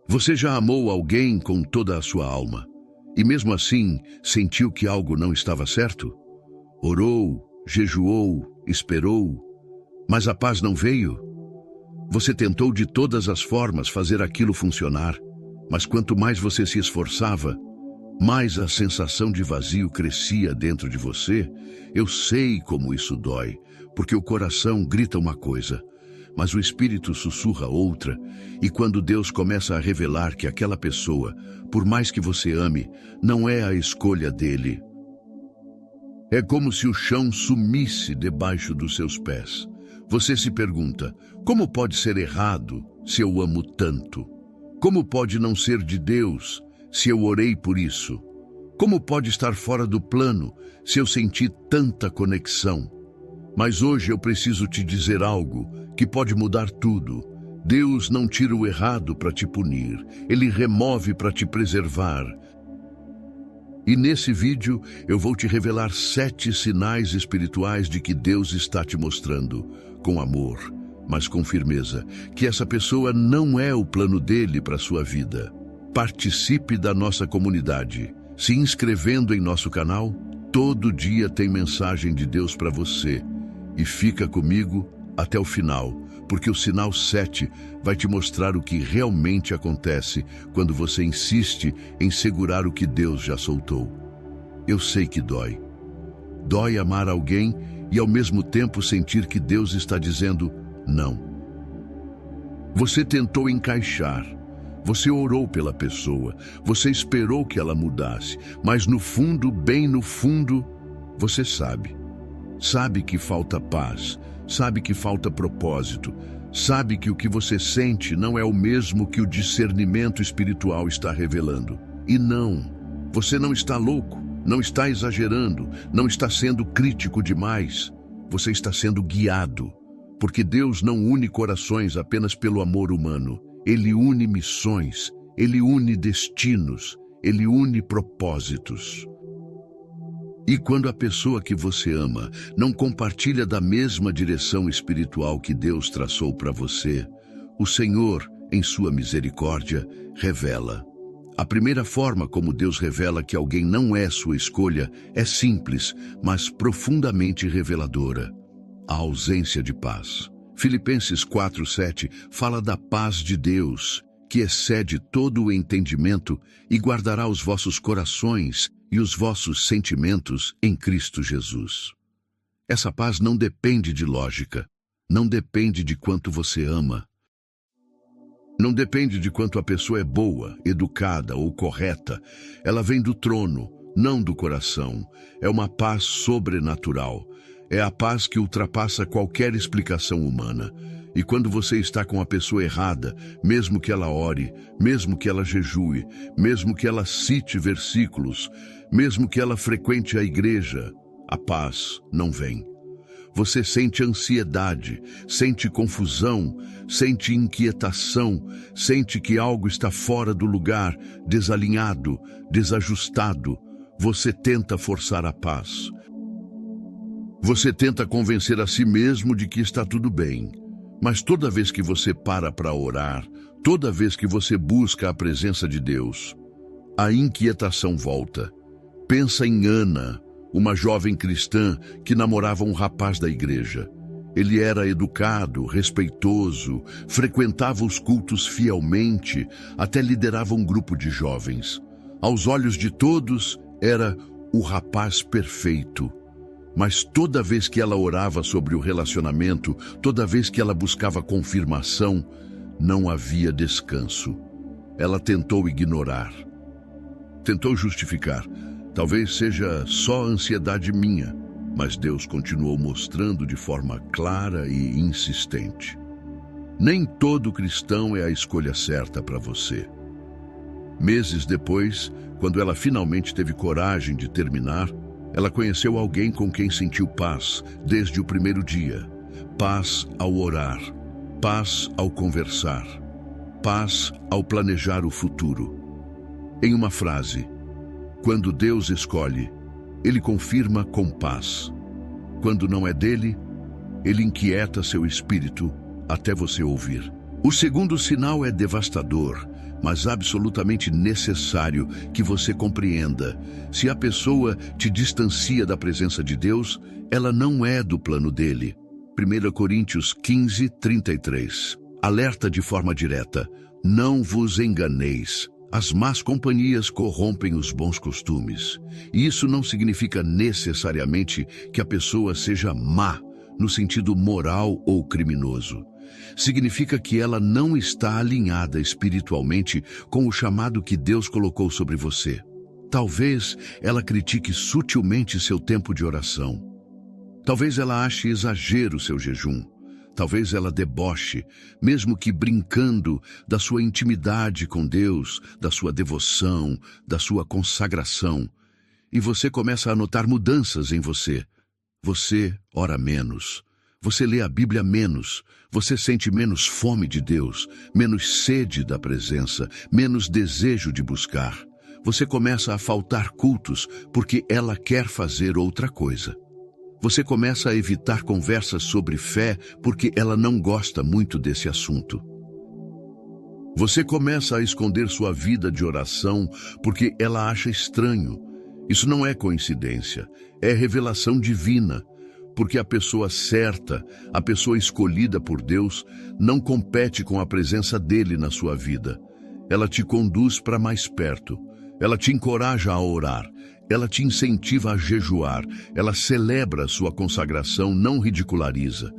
Você já amou alguém com toda a sua alma e mesmo assim sentiu que algo não estava certo? Orou, jejuou, esperou, mas a paz não veio? Você tentou de todas as formas fazer aquilo funcionar, mas quanto mais você se esforçava, mais a sensação de vazio crescia dentro de você. Eu sei como isso dói, porque o coração grita uma coisa, mas o espírito sussurra outra, e quando Deus começa a revelar que aquela pessoa, por mais que você ame, não é a escolha dele, é como se o chão sumisse debaixo dos seus pés. Você se pergunta, como pode ser errado se eu amo tanto? Como pode não ser de Deus se eu orei por isso? Como pode estar fora do plano se eu senti tanta conexão? Mas hoje eu preciso te dizer algo que pode mudar tudo. Deus não tira o errado para te punir, Ele remove para te preservar. E nesse vídeo eu vou te revelar 7 sinais espirituais de que Deus está te mostrando, com amor, mas com firmeza, que essa pessoa não é o plano dele para a sua vida. Participe da nossa comunidade, se inscrevendo em nosso canal. Todo dia tem mensagem de Deus para você. E fica comigo até o final, porque o sinal 7 vai te mostrar o que realmente acontece quando você insiste em segurar o que Deus já soltou. Eu sei que dói. Dói amar alguém e ao mesmo tempo sentir que Deus está dizendo não. Você tentou encaixar, você orou pela pessoa, você esperou que ela mudasse, mas no fundo, bem no fundo, você sabe. Sabe que falta paz, sabe que falta propósito, sabe que o que você sente não é o mesmo que o discernimento espiritual está revelando. E não, você não está louco, não está exagerando, não está sendo crítico demais. Você está sendo guiado, porque Deus não une corações apenas pelo amor humano. Ele une missões, Ele une destinos, Ele une propósitos. E quando a pessoa que você ama não compartilha da mesma direção espiritual que Deus traçou para você, o Senhor, em sua misericórdia, revela. A primeira forma como Deus revela que alguém não é sua escolha é simples, mas profundamente reveladora: a ausência de paz. Filipenses 4:7 fala da paz de Deus, que excede todo o entendimento e guardará os vossos corações e os vossos sentimentos em Cristo Jesus. Essa paz não depende de lógica, não depende de quanto você ama, não depende de quanto a pessoa é boa, educada ou correta. Ela vem do trono, não do coração. É uma paz sobrenatural. É a paz que ultrapassa qualquer explicação humana. E quando você está com a pessoa errada, mesmo que ela ore, mesmo que ela jejue, mesmo que ela cite versículos, mesmo que ela frequente a igreja, a paz não vem. Você sente ansiedade, sente confusão, sente inquietação, sente que algo está fora do lugar, desalinhado, desajustado. Você tenta forçar a paz. Você tenta convencer a si mesmo de que está tudo bem. Mas toda vez que você para orar, toda vez que você busca a presença de Deus, a inquietação volta. Pensa em Ana, uma jovem cristã que namorava um rapaz da igreja. Ele era educado, respeitoso, frequentava os cultos fielmente, até liderava um grupo de jovens. Aos olhos de todos, era o rapaz perfeito. Mas toda vez que ela orava sobre o relacionamento, toda vez que ela buscava confirmação, não havia descanso. Ela tentou ignorar, tentou justificar. Talvez seja só ansiedade minha, mas Deus continuou mostrando de forma clara e insistente. Nem todo cristão é a escolha certa para você. Meses depois, quando ela finalmente teve coragem de terminar, ela conheceu alguém com quem sentiu paz desde o primeiro dia. Paz ao orar, paz ao conversar, paz ao planejar o futuro. Em uma frase, quando Deus escolhe, Ele confirma com paz. Quando não é dele, Ele inquieta seu espírito até você ouvir. O segundo sinal é devastador, mas absolutamente necessário que você compreenda. Se a pessoa te distancia da presença de Deus, ela não é do plano dele. 1 Coríntios 15, 33. Alerta de forma direta: não vos enganeis. As más companhias corrompem os bons costumes. E isso não significa necessariamente que a pessoa seja má, no sentido moral ou criminoso. Significa que ela não está alinhada espiritualmente com o chamado que Deus colocou sobre você. Talvez ela critique sutilmente seu tempo de oração. Talvez ela ache exagero seu jejum. Talvez ela deboche, mesmo que brincando, da sua intimidade com Deus, da sua devoção, da sua consagração. E você começa a notar mudanças em você. Você ora menos. Você lê a Bíblia menos. Você sente menos fome de Deus, menos sede da presença, menos desejo de buscar. Você começa a faltar cultos porque ela quer fazer outra coisa. Você começa a evitar conversas sobre fé porque ela não gosta muito desse assunto. Você começa a esconder sua vida de oração porque ela acha estranho. Isso não é coincidência, é revelação divina, porque a pessoa certa, a pessoa escolhida por Deus, não compete com a presença dele na sua vida. Ela te conduz para mais perto, ela te encoraja a orar, ela te incentiva a jejuar, ela celebra a sua consagração, não ridiculariza.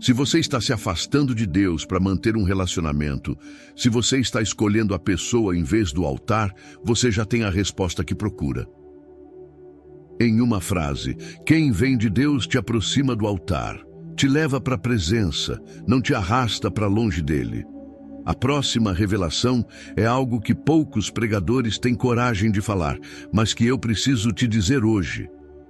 Se você está se afastando de Deus para manter um relacionamento, se você está escolhendo a pessoa em vez do altar, você já tem a resposta que procura. Em uma frase, quem vem de Deus te aproxima do altar, te leva para a presença, não te arrasta para longe dele. A próxima revelação é algo que poucos pregadores têm coragem de falar, mas que eu preciso te dizer hoje.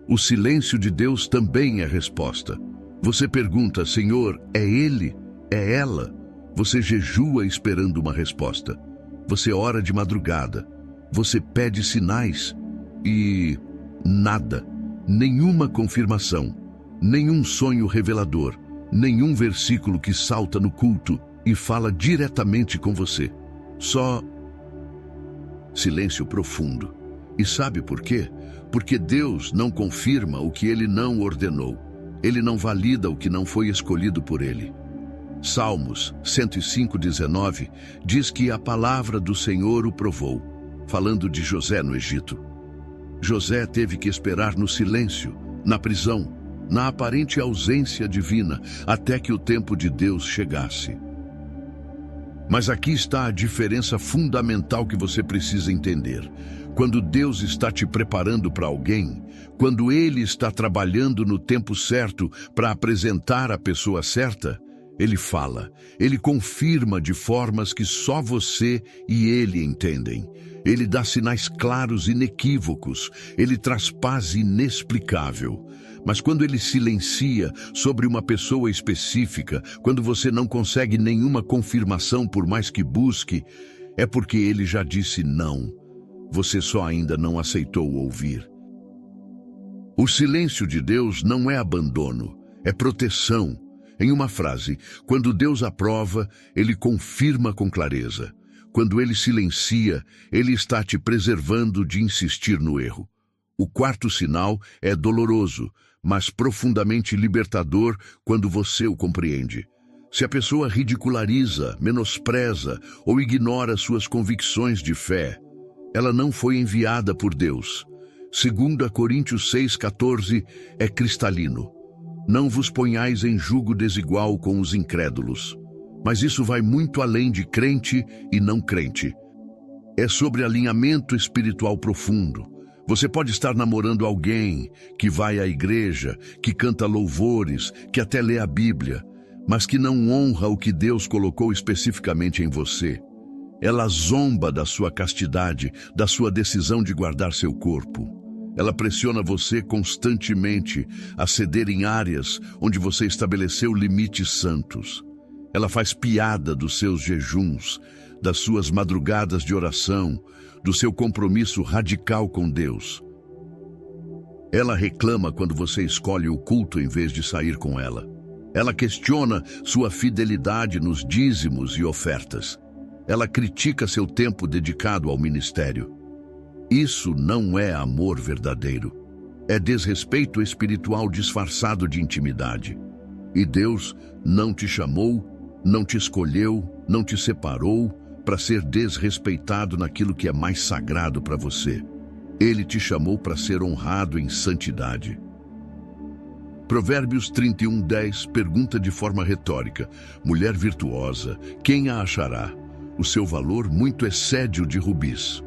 O silêncio de Deus também é resposta. Você pergunta: Senhor, é ele? É ela? Você jejua esperando uma resposta. Você ora de madrugada. Você pede sinais e nada, nenhuma confirmação, nenhum sonho revelador, nenhum versículo que salta no culto e fala diretamente com você. Só silêncio profundo. E sabe por quê? Porque Deus não confirma o que ele não ordenou. Ele não valida o que não foi escolhido por ele. Salmos 105:19 diz que a palavra do Senhor o provou, falando de José no Egito. José teve que esperar no silêncio, na prisão, na aparente ausência divina, até que o tempo de Deus chegasse. Mas aqui está a diferença fundamental que você precisa entender. Quando Deus está te preparando para alguém, quando Ele está trabalhando no tempo certo para apresentar a pessoa certa, Ele fala, Ele confirma de formas que só você e Ele entendem. Ele dá sinais claros e inequívocos, Ele traz paz inexplicável. Mas quando Ele silencia sobre uma pessoa específica, quando você não consegue nenhuma confirmação por mais que busque, é porque Ele já disse não. Você só ainda não aceitou ouvir. O silêncio de Deus não é abandono, é proteção. Em uma frase, quando Deus aprova, Ele confirma com clareza. Quando Ele silencia, Ele está te preservando de insistir no erro. O quarto sinal é doloroso, mas profundamente libertador quando você o compreende. Se a pessoa ridiculariza, menospreza ou ignora suas convicções de fé, ela não foi enviada por Deus. 2 Coríntios 6,14 é cristalino. Não vos ponhais em jugo desigual com os incrédulos. Mas isso vai muito além de crente e não crente. É sobre alinhamento espiritual profundo. Você pode estar namorando alguém que vai à igreja, que canta louvores, que até lê a Bíblia, mas que não honra o que Deus colocou especificamente em você. Ela zomba da sua castidade, da sua decisão de guardar seu corpo. Ela pressiona você constantemente a ceder em áreas onde você estabeleceu limites santos. Ela faz piada dos seus jejuns, das suas madrugadas de oração, do seu compromisso radical com Deus. Ela reclama quando você escolhe o culto em vez de sair com ela. Ela questiona sua fidelidade nos dízimos e ofertas. Ela critica seu tempo dedicado ao ministério. Isso não é amor verdadeiro. É desrespeito espiritual disfarçado de intimidade. E Deus não te chamou, não te escolheu, não te separou para ser desrespeitado naquilo que é mais sagrado para você. Ele te chamou para ser honrado em santidade. Provérbios 31:10 pergunta de forma retórica: mulher virtuosa, quem a achará? O seu valor muito excede o de rubis,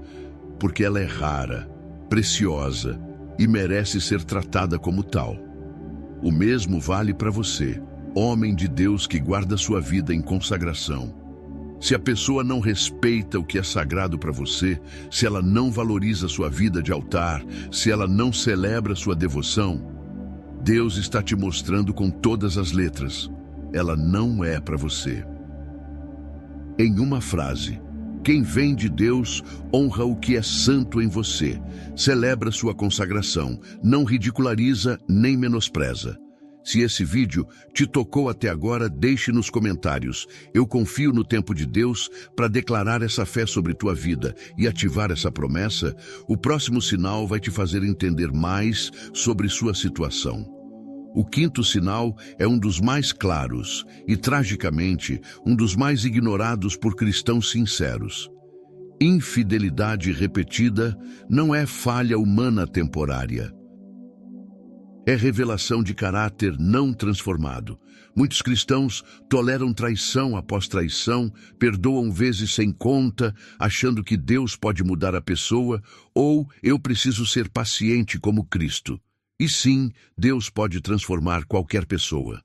porque ela é rara, preciosa e merece ser tratada como tal. O mesmo vale para você, homem de Deus que guarda sua vida em consagração. Se a pessoa não respeita o que é sagrado para você, se ela não valoriza sua vida de altar, se ela não celebra sua devoção, Deus está te mostrando com todas as letras: ela não é para você. Em uma frase, quem vem de Deus honra o que é santo em você, celebra sua consagração, não ridiculariza nem menospreza. Se esse vídeo te tocou até agora, deixe nos comentários. Eu confio no tempo de Deus para declarar essa fé sobre tua vida e ativar essa promessa. O próximo sinal vai te fazer entender mais sobre sua situação. O quinto sinal é um dos mais claros e, tragicamente, um dos mais ignorados por cristãos sinceros. Infidelidade repetida não é falha humana temporária. É revelação de caráter não transformado. Muitos cristãos toleram traição após traição, perdoam vezes sem conta, achando que Deus pode mudar a pessoa, ou eu preciso ser paciente como Cristo. E sim, Deus pode transformar qualquer pessoa.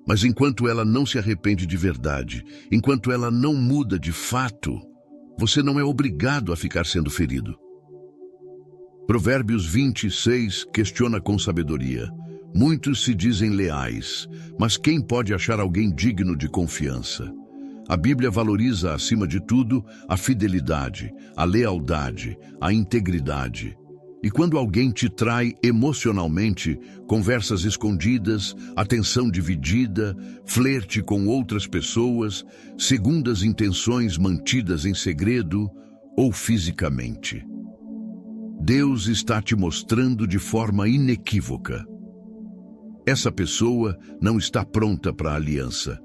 Mas enquanto ela não se arrepende de verdade, enquanto ela não muda de fato, você não é obrigado a ficar sendo ferido. Provérbios 26 questiona com sabedoria. Muitos se dizem leais, mas quem pode achar alguém digno de confiança? A Bíblia valoriza, acima de tudo, a fidelidade, a lealdade, a integridade. E quando alguém te trai emocionalmente, conversas escondidas, atenção dividida, flerte com outras pessoas, segundas intenções mantidas em segredo ou fisicamente, Deus está te mostrando de forma inequívoca: essa pessoa não está pronta para a aliança.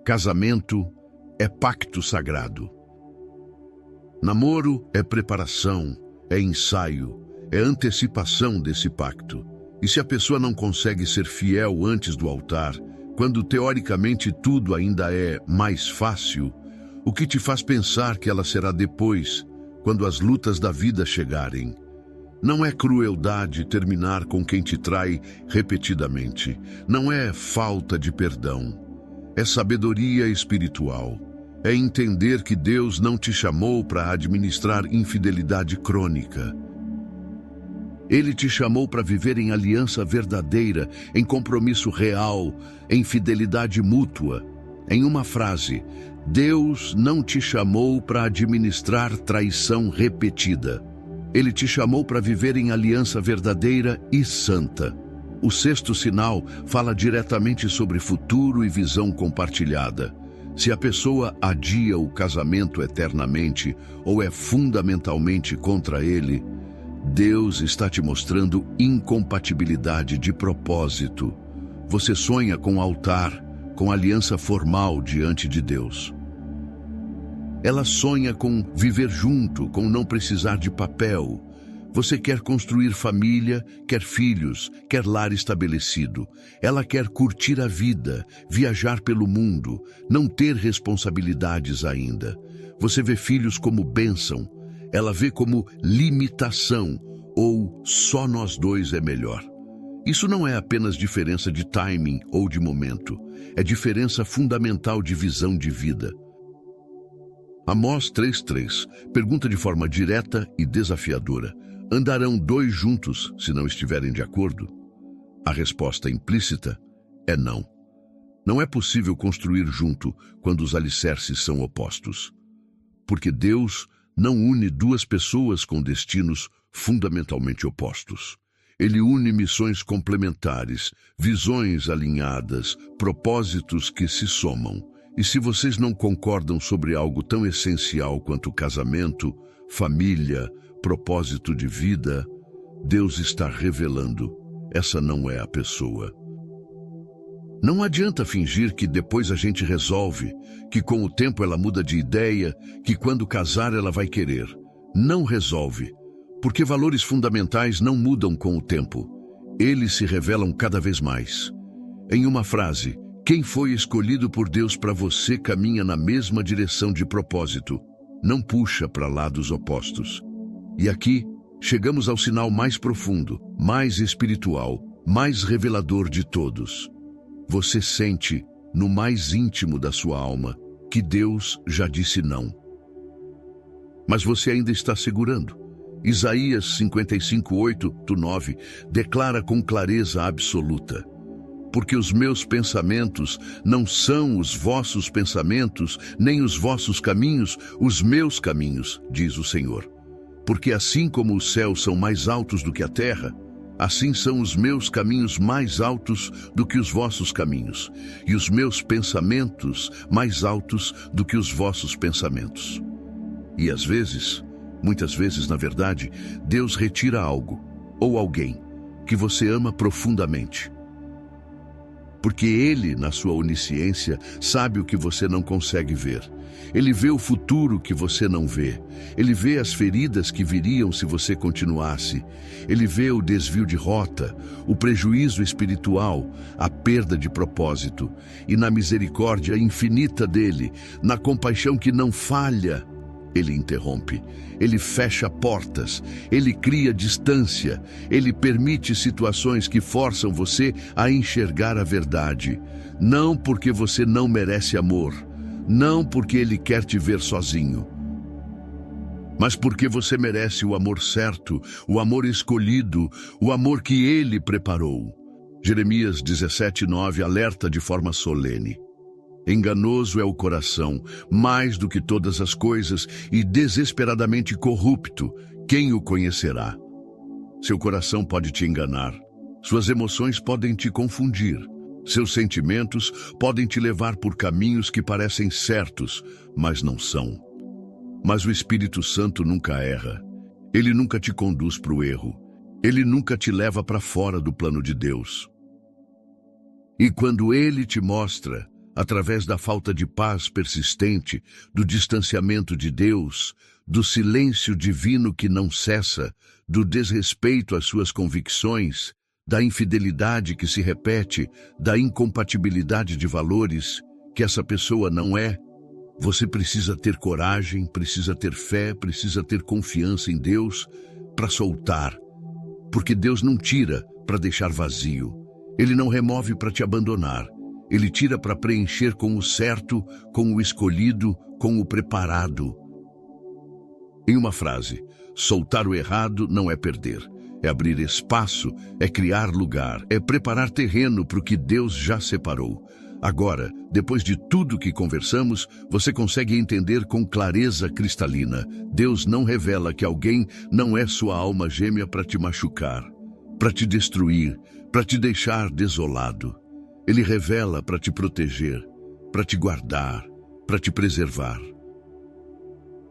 Casamento é pacto sagrado. Namoro é preparação, é ensaio, é antecipação desse pacto. E se a pessoa não consegue ser fiel antes do altar, quando teoricamente tudo ainda é mais fácil, o que te faz pensar que ela será depois, quando as lutas da vida chegarem? Não é crueldade terminar com quem te trai repetidamente. Não é falta de perdão. É sabedoria espiritual. É entender que Deus não te chamou para administrar infidelidade crônica. Ele te chamou para viver em aliança verdadeira, em compromisso real, em fidelidade mútua. Em uma frase, Deus não te chamou para administrar traição repetida. Ele te chamou para viver em aliança verdadeira e santa. O sexto sinal fala diretamente sobre futuro e visão compartilhada. Se a pessoa adia o casamento eternamente ou é fundamentalmente contra ele, Deus está te mostrando incompatibilidade de propósito. Você sonha com altar, com aliança formal diante de Deus. Ela sonha com viver junto, com não precisar de papel. Você quer construir família, quer filhos, quer lar estabelecido. Ela quer curtir a vida, viajar pelo mundo, não ter responsabilidades ainda. Você vê filhos como bênção, ela vê como limitação, ou só nós dois é melhor. Isso não é apenas diferença de timing ou de momento, é diferença fundamental de visão de vida. Amós 3:3 pergunta de forma direta e desafiadora: andarão dois juntos se não estiverem de acordo? A resposta implícita é não. Não é possível construir junto quando os alicerces são opostos. Porque Deus não une duas pessoas com destinos fundamentalmente opostos. Ele une missões complementares, visões alinhadas, propósitos que se somam. E se vocês não concordam sobre algo tão essencial quanto casamento, família, propósito de vida, Deus está revelando: essa não é a pessoa. Não adianta fingir que depois a gente resolve, que com o tempo ela muda de ideia, que quando casar ela vai querer. Não resolve, porque valores fundamentais não mudam com o tempo. Eles se revelam cada vez mais. Em uma frase, quem foi escolhido por Deus para você caminha na mesma direção de propósito, não puxa para lados opostos. E aqui, chegamos ao sinal mais profundo, mais espiritual, mais revelador de todos. Você sente, no mais íntimo da sua alma, que Deus já disse não. Mas você ainda está segurando. Isaías 55:8-9 declara com clareza absoluta: porque os meus pensamentos não são os vossos pensamentos, nem os vossos caminhos, os meus caminhos, diz o Senhor. Porque assim como os céus são mais altos do que a terra, assim são os meus caminhos mais altos do que os vossos caminhos, e os meus pensamentos mais altos do que os vossos pensamentos. E às vezes, muitas vezes na verdade, Deus retira algo, ou alguém, que você ama profundamente. Porque Ele, na sua onisciência, sabe o que você não consegue ver. Ele vê o futuro que você não vê. Ele vê as feridas que viriam se você continuasse. Ele vê o desvio de rota, o prejuízo espiritual, a perda de propósito. E na misericórdia infinita dele, na compaixão que não falha, Ele interrompe, Ele fecha portas, Ele cria distância, Ele permite situações que forçam você a enxergar a verdade. Não porque você não merece amor, não porque Ele quer te ver sozinho, mas porque você merece o amor certo, o amor escolhido, o amor que Ele preparou. Jeremias 17:9 alerta de forma solene: enganoso é o coração, mais do que todas as coisas, e desesperadamente corrupto, quem o conhecerá? Seu coração pode te enganar, suas emoções podem te confundir, seus sentimentos podem te levar por caminhos que parecem certos, mas não são. Mas o Espírito Santo nunca erra. Ele nunca te conduz para o erro. Ele nunca te leva para fora do plano de Deus. E quando Ele te mostra, através da falta de paz persistente, do distanciamento de Deus, do silêncio divino que não cessa, do desrespeito às suas convicções, da infidelidade que se repete, da incompatibilidade de valores, que essa pessoa não é, você precisa ter coragem, precisa ter fé, precisa ter confiança em Deus para soltar. Porque Deus não tira para deixar vazio. Ele não remove para te abandonar. Ele tira para preencher com o certo, com o escolhido, com o preparado. Em uma frase, soltar o errado não é perder. É abrir espaço, é criar lugar, é preparar terreno para o que Deus já separou. Agora, depois de tudo que conversamos, você consegue entender com clareza cristalina. Deus não revela que alguém não é sua alma gêmea para te machucar, para te destruir, para te deixar desolado. Ele revela para te proteger, para te guardar, para te preservar.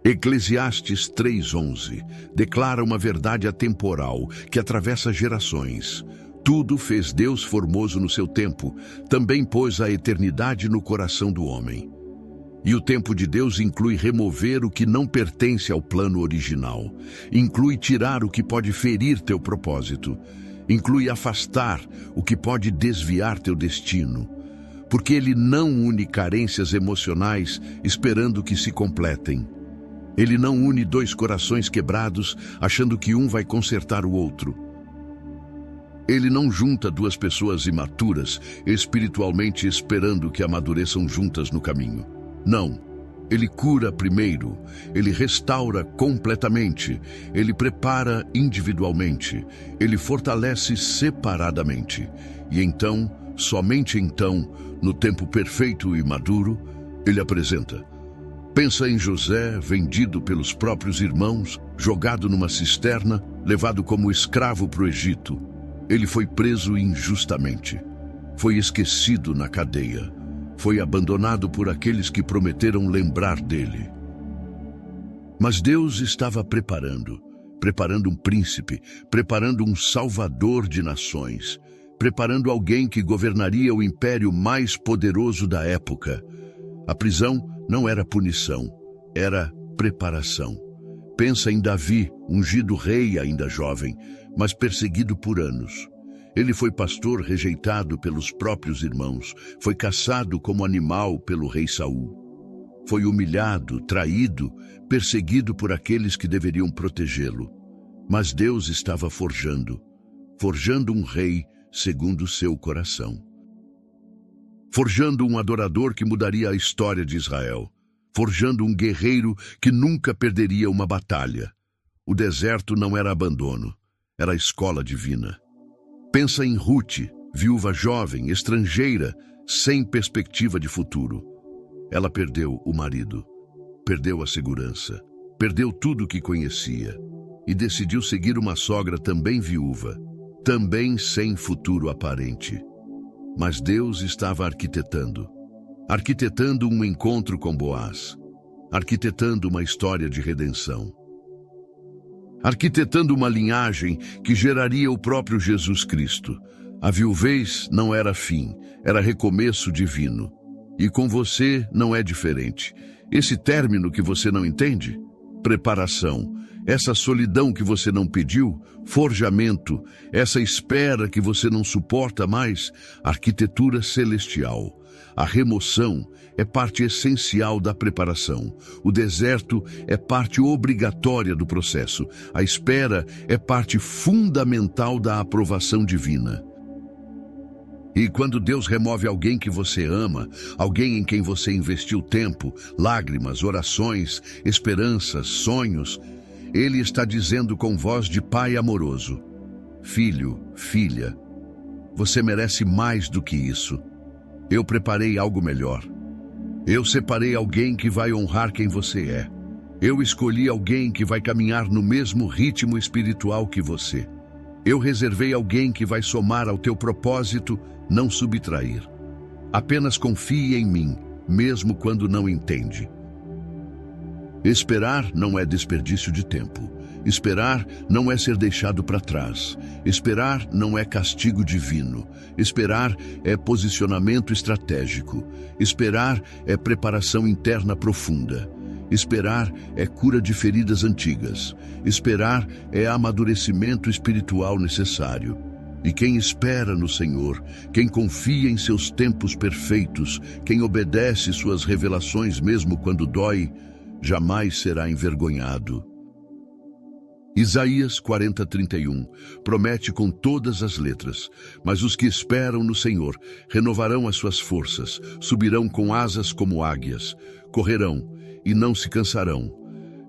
Eclesiastes 3:11 declara uma verdade atemporal que atravessa gerações. Tudo fez Deus formoso no seu tempo, também pôs a eternidade no coração do homem. E o tempo de Deus inclui remover o que não pertence ao plano original, inclui tirar o que pode ferir teu propósito, inclui afastar o que pode desviar teu destino, porque Ele não une carências emocionais esperando que se completem. Ele não une dois corações quebrados achando que um vai consertar o outro. Ele não junta duas pessoas imaturas, espiritualmente esperando que amadureçam juntas no caminho. Não. Ele cura primeiro, Ele restaura completamente, Ele prepara individualmente, Ele fortalece separadamente. E então, somente então, no tempo perfeito e maduro, Ele apresenta. Pensa em José, vendido pelos próprios irmãos, jogado numa cisterna, levado como escravo para o Egito. Ele foi preso injustamente. Foi esquecido na cadeia. Foi abandonado por aqueles que prometeram lembrar dele. Mas Deus estava preparando um príncipe, preparando um salvador de nações, preparando alguém que governaria o império mais poderoso da época. A prisão não era punição, era preparação. Pensa em Davi, ungido rei ainda jovem, mas perseguido por anos. Ele foi pastor rejeitado pelos próprios irmãos, foi caçado como animal pelo rei Saul. Foi humilhado, traído, perseguido por aqueles que deveriam protegê-lo. Mas Deus estava forjando um rei segundo o seu coração. Forjando um adorador que mudaria a história de Israel. Forjando um guerreiro que nunca perderia uma batalha. O deserto não era abandono, era a escola divina. Pensa em Ruth, viúva jovem, estrangeira, sem perspectiva de futuro. Ela perdeu o marido, perdeu a segurança, perdeu tudo o que conhecia e decidiu seguir uma sogra também viúva, também sem futuro aparente. Mas Deus estava arquitetando um encontro com Boaz, arquitetando uma história de redenção, arquitetando uma linhagem que geraria o próprio Jesus Cristo. A viuvez não era fim, era recomeço divino. E com você não é diferente. Esse término que você não entende? Preparação. Essa solidão que você não pediu? Forjamento. Essa espera que você não suporta mais? Arquitetura celestial. A remoção é parte essencial da preparação. O deserto é parte obrigatória do processo. A espera é parte fundamental da aprovação divina. E quando Deus remove alguém que você ama, alguém em quem você investiu tempo, lágrimas, orações, esperanças, sonhos, Ele está dizendo com voz de pai amoroso: filho, filha, você merece mais do que isso. Eu preparei algo melhor. Eu separei alguém que vai honrar quem você é. Eu escolhi alguém que vai caminhar no mesmo ritmo espiritual que você. Eu reservei alguém que vai somar ao teu propósito, não subtrair. Apenas confie em mim, mesmo quando não entende. Esperar não é desperdício de tempo. Esperar não é ser deixado para trás. Esperar não é castigo divino. Esperar é posicionamento estratégico. Esperar é preparação interna profunda. Esperar é cura de feridas antigas. Esperar é amadurecimento espiritual necessário. E quem espera no Senhor, quem confia em seus tempos perfeitos, quem obedece suas revelações mesmo quando dói, jamais será envergonhado. Isaías 40:31 promete com todas as letras: mas os que esperam no Senhor renovarão as suas forças, subirão com asas como águias, correrão e não se cansarão,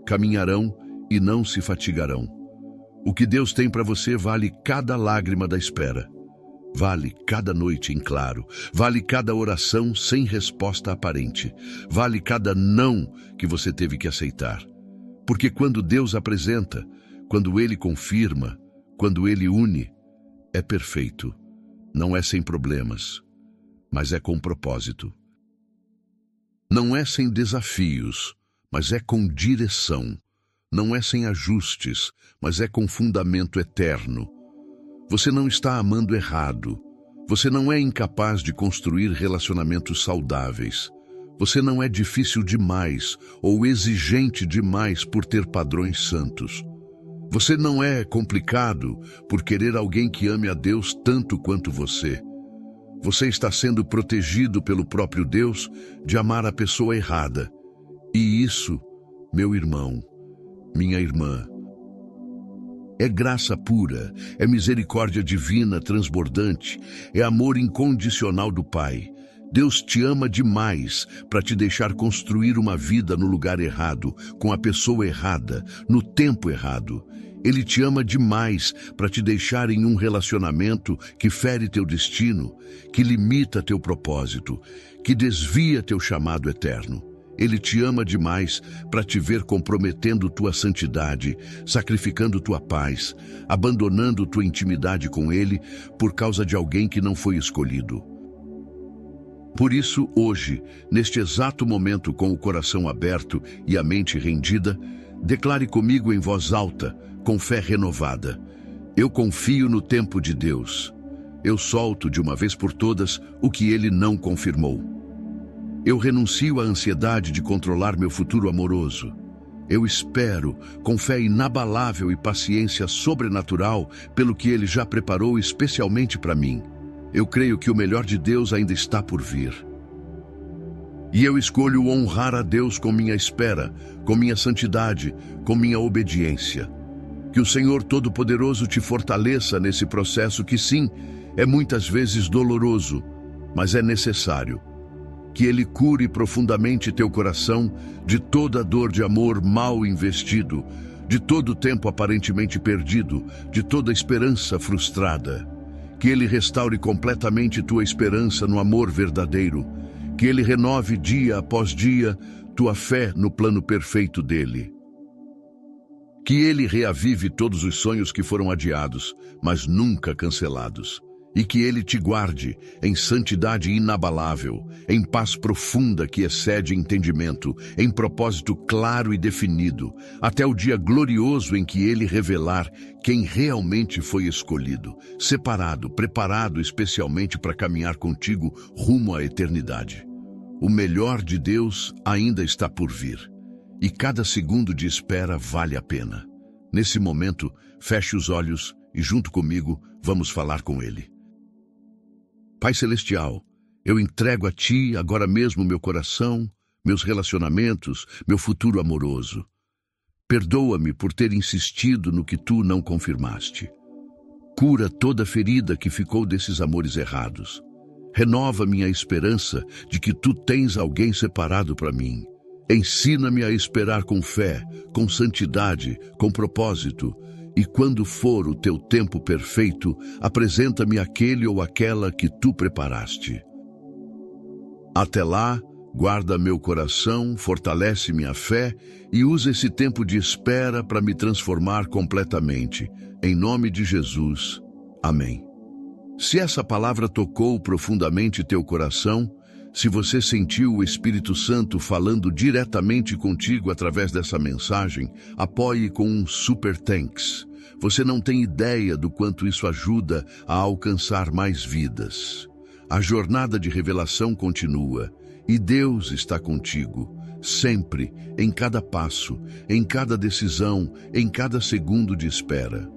caminharão e não se fatigarão. O que Deus tem para você vale cada lágrima da espera, vale cada noite em claro, vale cada oração sem resposta aparente, vale cada não que você teve que aceitar. Porque quando Deus apresenta, quando Ele confirma, quando Ele une, é perfeito. Não é sem problemas, mas é com propósito. Não é sem desafios, mas é com direção. Não é sem ajustes, mas é com fundamento eterno. Você não está amando errado. Você não é incapaz de construir relacionamentos saudáveis. Você não é difícil demais ou exigente demais por ter padrões santos. Você não é complicado por querer alguém que ame a Deus tanto quanto você. Você está sendo protegido pelo próprio Deus de amar a pessoa errada. E isso, meu irmão, minha irmã, é graça pura, é misericórdia divina transbordante, é amor incondicional do Pai. Deus te ama demais para te deixar construir uma vida no lugar errado, com a pessoa errada, no tempo errado. Ele te ama demais para te deixar em um relacionamento que fere teu destino, que limita teu propósito, que desvia teu chamado eterno. Ele te ama demais para te ver comprometendo tua santidade, sacrificando tua paz, abandonando tua intimidade com Ele por causa de alguém que não foi escolhido. Por isso, hoje, neste exato momento, com o coração aberto e a mente rendida, declare comigo em voz alta, com fé renovada: eu confio no tempo de Deus. Eu solto de uma vez por todas o que Ele não confirmou. Eu renuncio à ansiedade de controlar meu futuro amoroso. Eu espero, com fé inabalável e paciência sobrenatural, pelo que Ele já preparou especialmente para mim. Eu creio que o melhor de Deus ainda está por vir. E eu escolho honrar a Deus com minha espera, com minha santidade, com minha obediência. Que o Senhor Todo-Poderoso te fortaleça nesse processo que, sim, é muitas vezes doloroso, mas é necessário. Que Ele cure profundamente teu coração de toda dor de amor mal investido, de todo o tempo aparentemente perdido, de toda esperança frustrada. Que Ele restaure completamente tua esperança no amor verdadeiro. Que Ele renove dia após dia tua fé no plano perfeito dEle. Que Ele reavive todos os sonhos que foram adiados, mas nunca cancelados. E que Ele te guarde em santidade inabalável, em paz profunda que excede entendimento, em propósito claro e definido, até o dia glorioso em que Ele revelar quem realmente foi escolhido, separado, preparado especialmente para caminhar contigo rumo à eternidade. O melhor de Deus ainda está por vir, e cada segundo de espera vale a pena. Nesse momento, feche os olhos e junto comigo vamos falar com Ele. Pai Celestial, eu entrego a Ti agora mesmo meu coração, meus relacionamentos, meu futuro amoroso. Perdoa-me por ter insistido no que Tu não confirmaste. Cura toda ferida que ficou desses amores errados. Renova minha esperança de que Tu tens alguém separado para mim. Ensina-me a esperar com fé, com santidade, com propósito. E quando for o Teu tempo perfeito, apresenta-me aquele ou aquela que Tu preparaste. Até lá, guarda meu coração, fortalece minha fé e usa esse tempo de espera para me transformar completamente. Em nome de Jesus. Amém. Se essa palavra tocou profundamente teu coração, se você sentiu o Espírito Santo falando diretamente contigo através dessa mensagem, apoie com um super thanks. Você não tem ideia do quanto isso ajuda a alcançar mais vidas. A jornada de revelação continua e Deus está contigo, sempre, em cada passo, em cada decisão, em cada segundo de espera.